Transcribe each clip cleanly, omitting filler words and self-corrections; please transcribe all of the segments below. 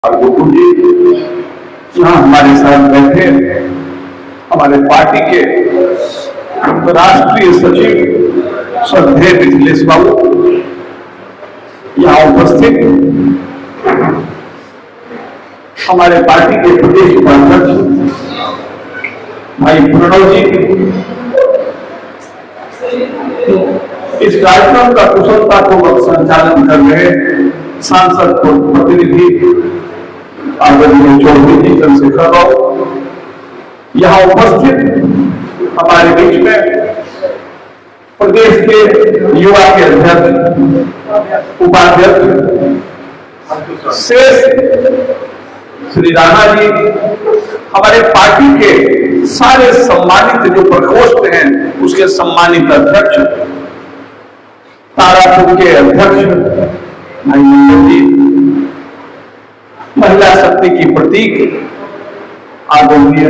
और गुरु जी यहाँ हमारे साथ बैठे हमारे पार्टी के राष्ट्रीय सचिव श्रद्धेय मिथिलेश बाबू, यहाँ उपस्थित हमारे पार्टी के प्रदेश उपाध्यक्ष भाई प्रणव जी, इस कार्यक्रम का कुशलतापूर्वक संचालन कर रहे सांसद प्रतिनिधि आदरणीय चौधरी जी चंद्रशेखर राव, यहाँ उपस्थित हमारे बीच में प्रदेश के युवा के अध्यक्ष उपाध्यक्ष शेष श्री राणा जी, हमारे पार्टी के सारे सम्मानित जो प्रकोष्ठ हैं उसके सम्मानित अध्यक्ष, तारापुर के अध्यक्ष भाई मंडल जी, महिला शक्ति की प्रतीक आदरणीय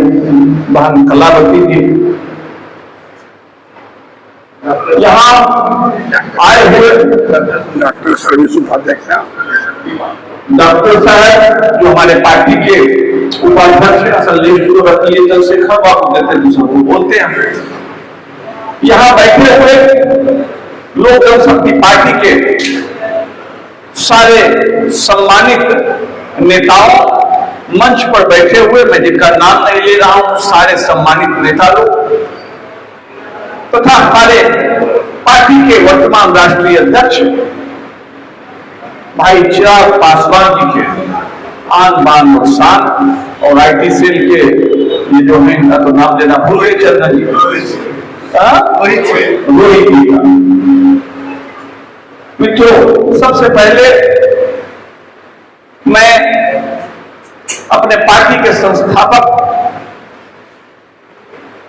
बहन कलावती जी, यहाँ आए हुए डॉक्टर सर्विस उपाध्यक्ष डॉक्टर साहब जो हमारे पार्टी के उपाध्यक्ष असल चंद्रशेखर बाबू कहते दूसरों को बोलते हैं, यहाँ बैठे हुए लोक जनशक्ति पार्टी के सारे सम्मानित नेताओं, मंच पर बैठे हुए, मैं जिनका नाम नहीं ले रहा हूं, सारे सम्मानित नेता लोग तथा हमारे पार्टी के वर्तमान राष्ट्रीय अध्यक्ष भाई चिराग पासवान जी के आन बान और शान, और आईटी सेल के ये जो है इनका तो नाम लेना भूल गए चंदन जी, रोहित जी का। मित्रों, सबसे पहले मैं अपने पार्टी के संस्थापक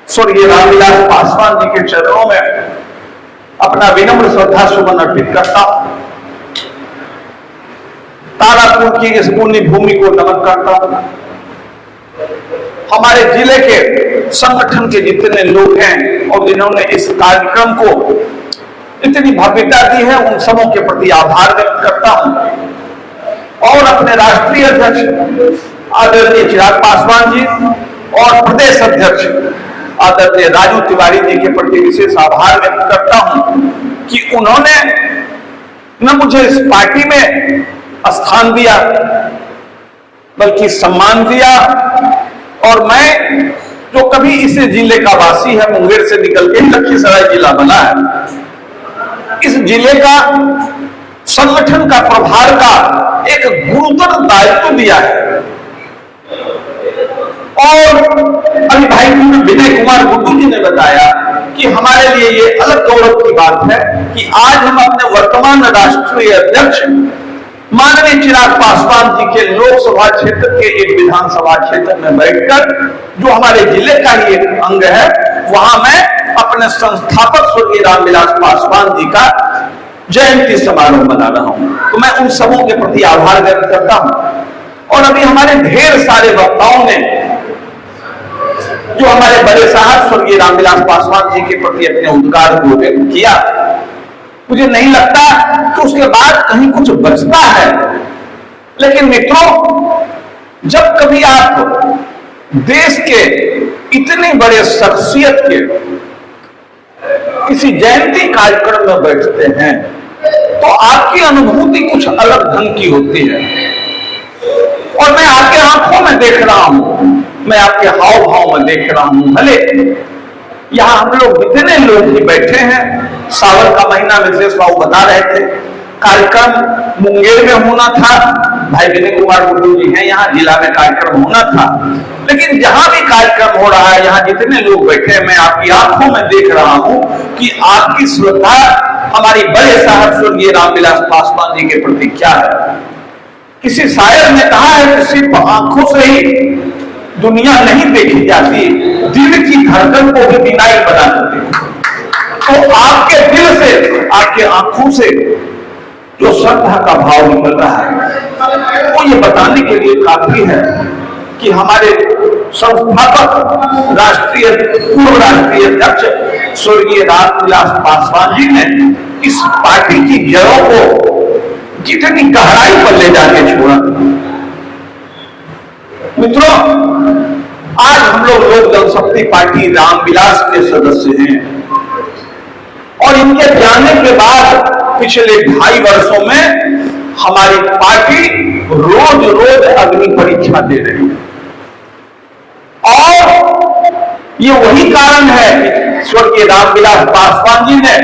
स्वर्गीय रामविलास पासवान जी के चरणों में अपना विनम्र श्रद्धा सुमन अर्पित करता हूं, तारापुर की इस पुण्य भूमि को नमन करता हूं। हमारे जिले के संगठन के जितने लोग हैं और जिन्होंने इस कार्यक्रम को इतनी भव्यता दी है, उन सबों के प्रति आभार व्यक्त करता हूं और अपने राष्ट्रीय अध्यक्ष आदरणीय चिराग पासवान जी और प्रदेश अध्यक्ष आदरणीय राजू तिवारी जी के प्रति विशेष आभार व्यक्त करता हूं कि उन्होंने न मुझे इस पार्टी में स्थान दिया बल्कि सम्मान दिया, और मैं जो कभी इस जिले का वासी है, मुंगेर से निकल के लखीसराय जिला बना है, इस जिले का संगठन का प्रभार का एक गुरुतर दायित्व दिया है। और अभी भाई विनय कुमार गुड्डू जी ने बताया कि हमारे लिए ये अलग गौरव की बात है कि आज हम अपने वर्तमान राष्ट्रीय अध्यक्ष माननीय चिराग पासवान जी के लोकसभा क्षेत्र के एक विधानसभा क्षेत्र में बैठकर, जो हमारे जिले का ही एक अंग है, वहां मैं अपने संस्थापक स्वर्गीय रामविलास पासवान जी का जयंती समारोह मना रहा हूं। तो मैं उन सबों के प्रति आभार व्यक्त करता हूं। और अभी हमारे ढेर सारे वक्ताओं ने जो हमारे बड़े साहब स्वर्गीय रामविलास पासवान जी के प्रति अपने उद्गार को व्यक्त किया, मुझे नहीं लगता कि उसके बाद कहीं कुछ बचता है। लेकिन मित्रों, जब कभी आप देश के इतने बड़े शख्सियत के किसी जयंती कार्यक्रम में बैठते हैं तो आपकी अनुभूति कुछ अलग ढंग की होती है। और मैं आपके आंखों में देख रहा हूं, मैं आपके हाव भाव में देख रहा हूं। भले यहां हम लोग इतने लोग ही बैठे हैं, सावन का महीना मिथिलेश बाबू बता रहे थे, कार्यक्रम मुंगेर में होना था, भाई विनय कुमार गुड्डू जी हैं, यहाँ जिला में कार्यक्रम होना था, लेकिन जहां भी कार्यक्रम हो रहा है, यहाँ जितने लोग बैठे हैं, मैं आपकी आंखों में देख रहा हूं कि आपकी श्रद्धा हमारी बड़े साहब स्वर्गीय रामविलास पासवान जी के प्रति क्या है। किसी शायर ने कहा है कि सिर्फ आंखों से ही दुनिया नहीं देखी जाती, दिल की धड़कन को भी बिनाई बना देती। तो आपके दिल से, आपके आंखों से जो श्रद्धा का भाव निकल रहा है, वो ये बताने के लिए काफी है कि हमारे संस्थापक राष्ट्रीय पूर्व राष्ट्रीय अध्यक्ष स्वर्गीय रामविलास पासवान जी ने इस पार्टी की जड़ों को जितनी गहराई पर ले जाके छोड़ा, मित्रों, आज हम लोग लोक जनशक्ति पार्टी रामविलास के सदस्य हैं और इनके जाने के बाद पिछले 2.5 वर्षों में हमारी पार्टी रोज रोज अग्नि परीक्षा दे रही है। और ये वही कारण है कि स्वर्गीय रामविलास पासवान जी ने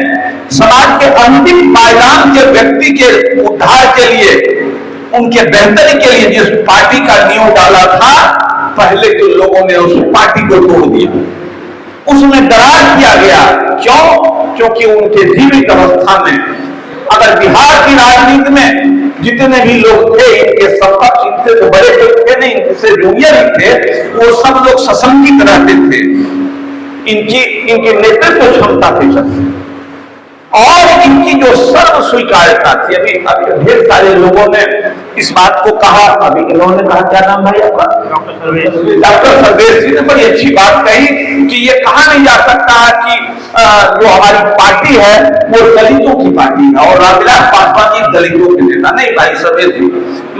समाज के अंतिम पायदान के व्यक्ति के उद्धार के लिए, उनके बेहतरी के लिए जिस पार्टी का नींव डाला था, पहले के लोगों ने उस पार्टी को तोड़ दिया, उसमें दरार किया गया। क्यों? क्योंकि उनके जीवित अवस्था में अगर बिहार की राजनीति में जितने भी लोग थे, इनके समकक्ष, इनसे तो बड़े लोग थे नहीं, इनसे जूनियर ही थे, वो सब लोग सशंकित रहते थे। इनकी नेतृत्व क्षमता थी सब, और इनकी जो सर्व स्वीकार्यता थी। अभी ढेर सारे लोगों ने इस बात को कहा, अभी इन्होंने कहा, क्या नाम भाई आपका? डॉक्टर सर्वेश जी ने बड़ी अच्छी बात कही कि ये कहा नहीं जा सकता कि जो हमारी पार्टी है वो दलितों की पार्टी है और रामविलास पासवान जी दलितों के नेता नहीं। भाई सर्वेश जी,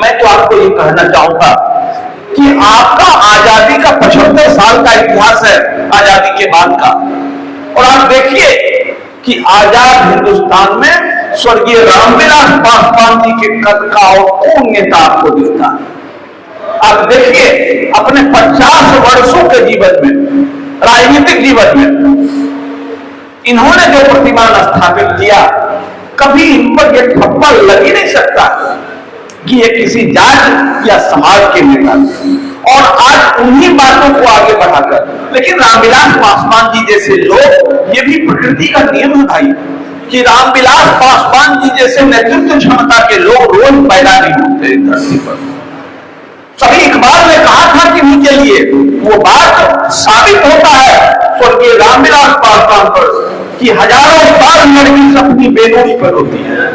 मैं तो आपको ये कहना चाहूंगा कि आपका आजादी का 75 साल का इतिहास है, आजादी के बाद का, और आप देखिए कि आजाद हिंदुस्तान में स्वर्गीय रामविलास पासवान जी के कद का और कौन नेता आपको दिखता है? आप देखिए अपने 50 वर्षों के जीवन में, राजनीतिक जीवन में इन्होंने जो प्रतिमान स्थापित किया, कभी इन पर यह ठप्पा लग ही नहीं सकता कि ये किसी जात या समाज के नेता, और आज उन्हीं बातों को आगे बढ़ाकर, लेकिन रामविलास पासवान जी जैसे लोग, ये भी प्रकृति का नियम है भाई, कि रामविलास पासवान जी जैसे नेतृत्व क्षमता के लोग रोज पैदा नहीं होते धरती पर। सभी इकबाल ने कहा था कि उनके लिए वो बात साबित होता है स्वर्गीय रामविलास पासवान पर कि हजारों साल नरगिस अपनी बेनूरी पर होती है,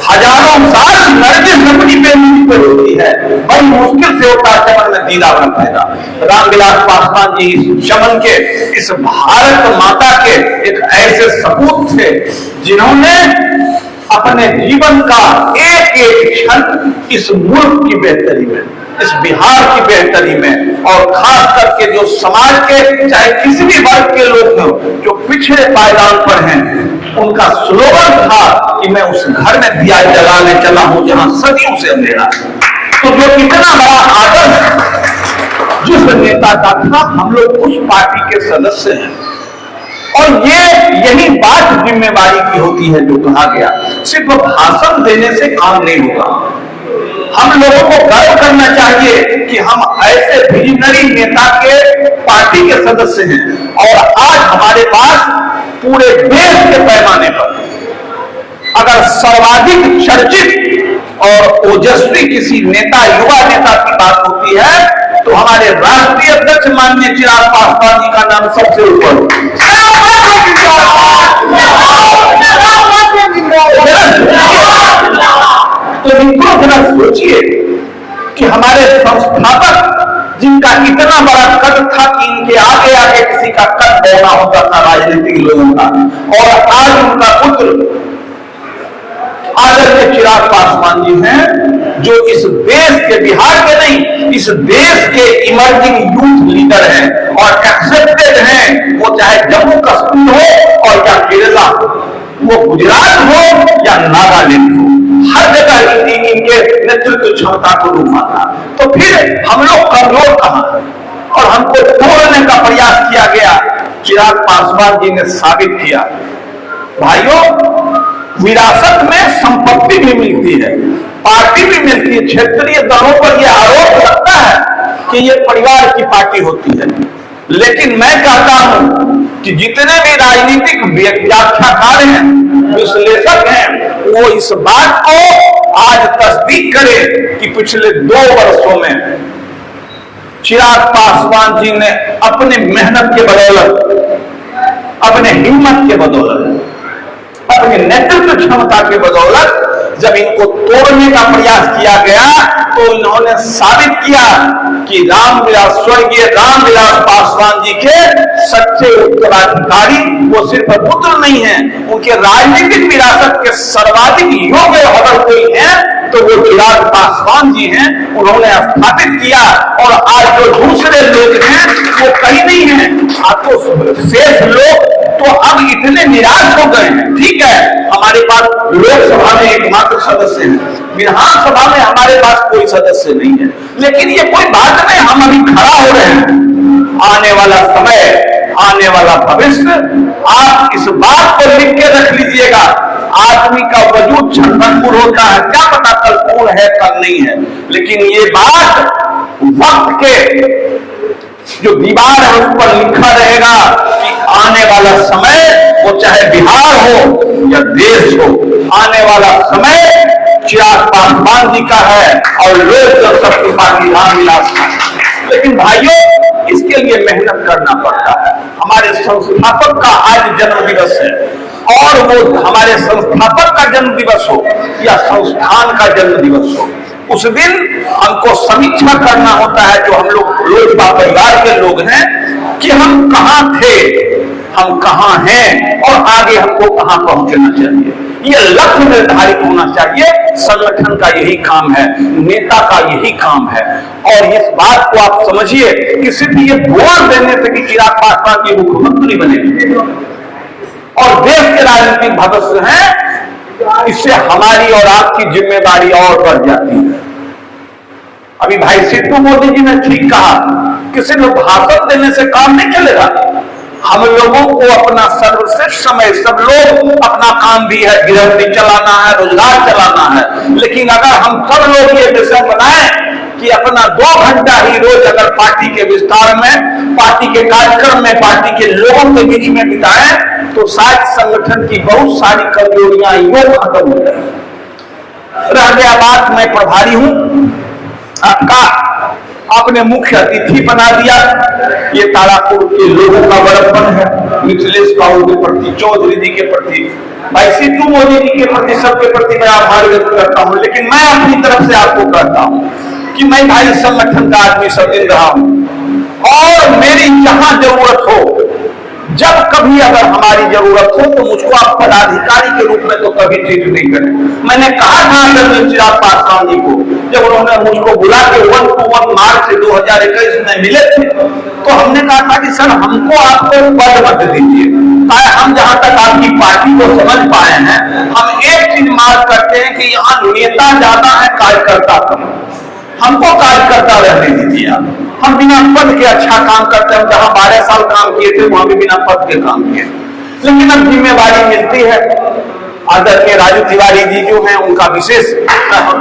हजारों साल नरगिस अपनी बेनूरी पर होती है, बड़ी मुश्किल से होता है चमन में दीदार पैदा। रामविलास पासवान जी इस चमन के, इस भारत माता के एक ऐसे सपूत थे जिन्होंने अपने जीवन का एक एक क्षण इस मुल्क की बेहतरी में, इस बिहार की बेहतरी में, और खास करके जो समाज के चाहे किसी भी वर्ग के लोग हों जो पिछड़े पायदान पर हैं, उनका स्लोगन था कि मैं उस घर में दिया जलाने चला हूं जहां सदियों से अंधेरा। तो जो इतना बड़ा आदर्श जिस नेता का था, हम लोग उस पार्टी के सदस्य हैं, और यही बात जिम्मेवारी की होती है जो कहा गया। सिर्फ भाषण देने से काम नहीं होगा, हम लोगों को गर्व करना चाहिए कि हम ऐसे विजनरी नेता के पार्टी के सदस्य हैं, और आज हमारे पास पूरे देश के पैमाने पर अगर सर्वाधिक चर्चित और ओजस्वी किसी नेता, युवा नेता की बात होती है तो हमारे राष्ट्रीय अध्यक्ष माननीय चिराग पासवान जी का नाम सबसे ऊपर। तो मित्रों जरा सोचिए कि हमारे संस्थापक जिनका इतना बड़ा कद था कि इनके आगे आगे किसी का कद बढ़ना होता था राजनीतिक लोगों का, और आज उनका पुत्र आदरणीय चिराग पासवान जी हैं जो इस देश के, बिहार के नहीं, इस देश के इमर्जिंग यूथ लीडर हैं और एक्सेप्टेड हैं। वो चाहे जम्मू कश्मीर हो और या केरला, वो गुजरात हो या नागालैंड हो, हर जगह इनके नेतृत्व क्षमता को रूमा था। तो फिर हम लोग कमजोर कहां, और हमको तोड़ने का प्रयास किया गया। चिराग पासवान जी ने साबित किया, भाइयों विरासत में संपत्ति भी मिलती है, पार्टी भी मिलती है। क्षेत्रीय दलों पर यह आरोप लगता है कि यह परिवार की पार्टी होती है, लेकिन मैं कहता हूं कि जितने भी राजनीतिक व्याख्याकार हैं, विश्लेषक हैं, वो इस बात को आज तस्दीक करें कि पिछले 2 वर्षों में चिराग पासवान जी ने अपनी मेहनत के बदौलत, अपने हिम्मत के बदौलत, अपने नेतृत्व क्षमता के बदौलत जब इनको तोड़ने का प्रयास किया गया तो इन्होंने साबित किया कि स्वर्गीय रामविलास पासवान जी के सच्चे उत्तराधिकारी वो सिर्फ पुत्र नहीं है, उनके राजनीतिक विरासत के सर्वाधिक योग्य अगर कोई है तो वो चिराग पासवान जी हैं। उन्होंने स्थापित किया और आज जो दूसरे लोग हैं वो कहीं नहीं है। आपको शेष लोग तो अब इतने निराश हो गए हैं। ठीक है, हमारे पास लोकसभा में एकमात्र सदस्य है, विधानसभा में हमारे पास कोई सदस्य नहीं है, लेकिन ये कोई बात नहीं, हम अभी खड़ा हो रहे हैं। आने वाला समय, आने वाला भविष्य, आप इस बात को लिख के रख लीजिएगा। आदमी का वजूद क्षण होता है, क्या पता कल कौन है कल नहीं है, लेकिन ये बात वक्त के जो दीवार है उस पर लिखा रहेगा कि आने वाला समय, वो चाहे बिहार हो या देश हो, आने वाला समय चिराग पासवान जी का है और लोक जनशक्ति पार्टी रामविलास का है। लेकिन भाइयों, इसके लिए मेहनत करना पड़ता है। हमारे संस्थापक का आज जन्म दिवस है, और वो हमारे संस्थापक का जन्म दिवस हो या संस्थान का जन्म दिवस हो, उस दिन हमको समीक्षा करना होता है, जो हम लोग लोजपा परिवार के लोग हैं, कि हम कहां थे, हम कहां हैं और आगे हमको कहां पहुंचना चाहिए। ये लक्ष्य निर्धारित होना चाहिए। संगठन का यही काम है, नेता का यही काम है। और इस बात को आप समझिए कि सिर्फ ये बोल देने से कि चिराग पासवान की मुख्यमंत्री बने और देश के राजनीतिक भविष्य है, इससे हमारी और आपकी जिम्मेदारी और बढ़ जाती है। अभी भाई सिद्धू मोदी जी ने ठीक कहा कि सिर्फ भाषण देने से काम नहीं चलेगा। हम लोगों को अपना सर्वश्रेष्ठ समय, सब लोग अपना काम भी है, गृहस्थी चलाना है, रोजगार चलाना है, लेकिन अगर हम सब लोग ये विषय बनाए कि अपना 2 घंटा ही रोज अगर पार्टी के विस्तार में, पार्टी के कार्यक्रम में, पार्टी के लोगों के बीच में बिताएं, तो शायद संगठन की बहुत सारी कमजोरियां योग खत्म हो जाए। रह गया बात, मैं प्रभारी हूं आपका, आपने मुख्य अतिथि बना दिया। ये तारापुर के लोगों का बड़प्पन है, मिथिलेश बाबू के प्रति, चौधरी जी के प्रति, भाई सिद्धू मोदी जी के प्रति, सबके प्रति मैं आभार व्यक्त करता हूं। लेकिन मैं अपनी तरफ से आपको कहता हूं कि मैं भाई संगठन का आदमी सब दिन रहा हूं, और मेरी जहां जरूरत हो, जब कभी अगर हमारी जरूरत हो, तो मुझको आप पदाधिकारी के रूप में तो कभी ट्रीट नहीं करें। मैंने कहा था आदरणीय चिराग पासवान जी को, जब उन्होंने मुझको बुला के 1-to-1 मार्च 2021 में मिले थे, तो हमने कहा था कि सर हमको आपको पद मत दीजिए। हम जहां तक आपकी पार्टी को समझ पाए हैं, हम एक चीज मार्क करते हैं कि यहाँ नेता ज्यादा है, कार्यकर्ता कम। हमको कार्यकर्ता रहने दीजिए आप, हम बिना पद के अच्छा काम करते हैं। जहां 12 साल काम किए थे वहां भी बिना पद के काम किए, लेकिन अब जिम्मेवारी मिलती है। आदरणीय राजू तिवारी जी जो हैं, उनका विशेष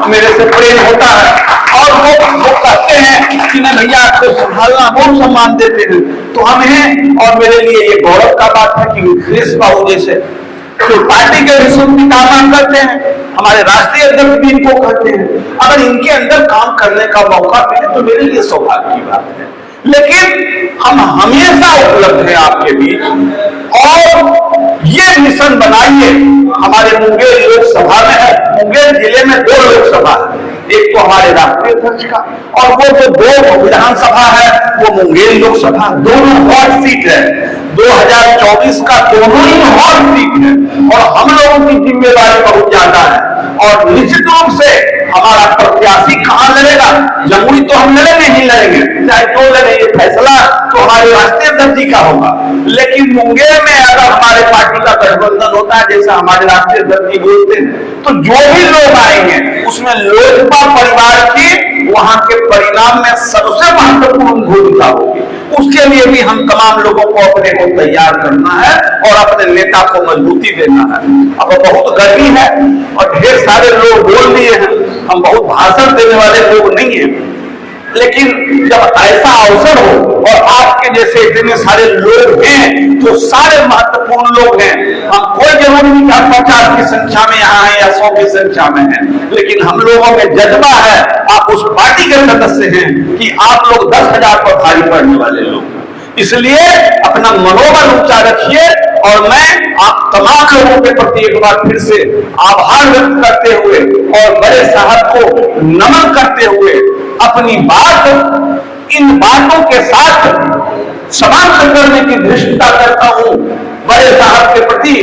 मेरे से प्रेम होता है, और वो कहते हैं कि नहीं भैया आपको संभालना, बहुत सम्मान देते हैं। तो हम हैं, और मेरे लिए ये गौरव का बात है कि मिथिलेश बाबू जैसे तो पार्टी के विशुद्ध काम करते हैं, हमारे राष्ट्रीय अध्यक्ष भी इनको कहते हैं, अगर इनके अंदर काम करने का मौका मिले तो मेरे लिए सौभाग्य की बात है। लेकिन हम हमेशा उपलब्ध हैं आपके बीच, और ये मिशन बनाइए। हमारे मुंगेर लोकसभा में है, मुंगेर जिले में 2 लोकसभा है, एक तो हमारे राष्ट्रीय अध्यक्ष का, और वो जो 2 विधानसभा है वो मुंगेर लोकसभा, दोनों हॉट सीट है। 2024 का दोनों ही हॉट सीट है, और हम लोगों की जिम्मेदारी बहुत ज्यादा है। और निश्चित रूप से हमारा प्रत्याशी कहां लड़ेगा, जमुई तो हम लड़ेंगे ही लड़ेंगे, चाहे जो लड़े, ये फैसला तो हमारे राष्ट्रीय अध्यक्ष जी का होगा। लेकिन मुंगेर में अगर हमारे पार्टी का गठबंधन होता है, जैसा हमारे राष्ट्रीय अध्यक्ष जी बोलते हैं, तो जो भी लोग आएंगे उसमें लोजपा परिवार की वहां के परिणाम में सबसे महत्वपूर्ण भूमिका होगी। उसके लिए भी हम तमाम लोगों को अपने को तैयार करना है और अपने नेता को मजबूती देना है। अब बहुत गर्मी है और ढेर सारे लोग बोल दिए हैं, हम बहुत भाषण देने वाले लोग नहीं हैं, लेकिन जब ऐसा अवसर हो और आपके जैसे इतने सारे लोग हैं, तो सारे महत्वपूर्ण लोग हैं, हम कोई जरूरी नहीं कि 50 की संख्या में यहाँ है या 100 की संख्या में है, लेकिन हम लोगों में जज्बा है, आप उस पार्टी के सदस्य हैं कि आप लोग 10,000 पर भारी पड़ने वाले लोग। इसलिए अपना मनोबल ऊंचा रखिए और मैं आप तमाम लोगों के प्रति एक बार फिर से आभार व्यक्त करते हुए और बड़े साहब को नमन करते हुए अपनी बात इन बातों के साथ समाप्त करने की धृष्टता करता हूं बड़े साहब के प्रति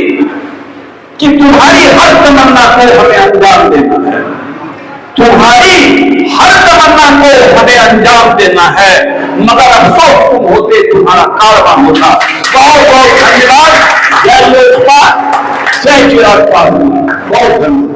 कि तुम्हारी हर तमन्ना को हमें अंजाम देना है, तुम्हारी हर तमन्ना को हमें अंजाम देना है, मगर अफसोस तुम होते तुम्हारा कारवां होता। बहुत बहुत धन्यवाद। जय लोकपाल, जय चिराग पासवान। बहुत धन्यवाद।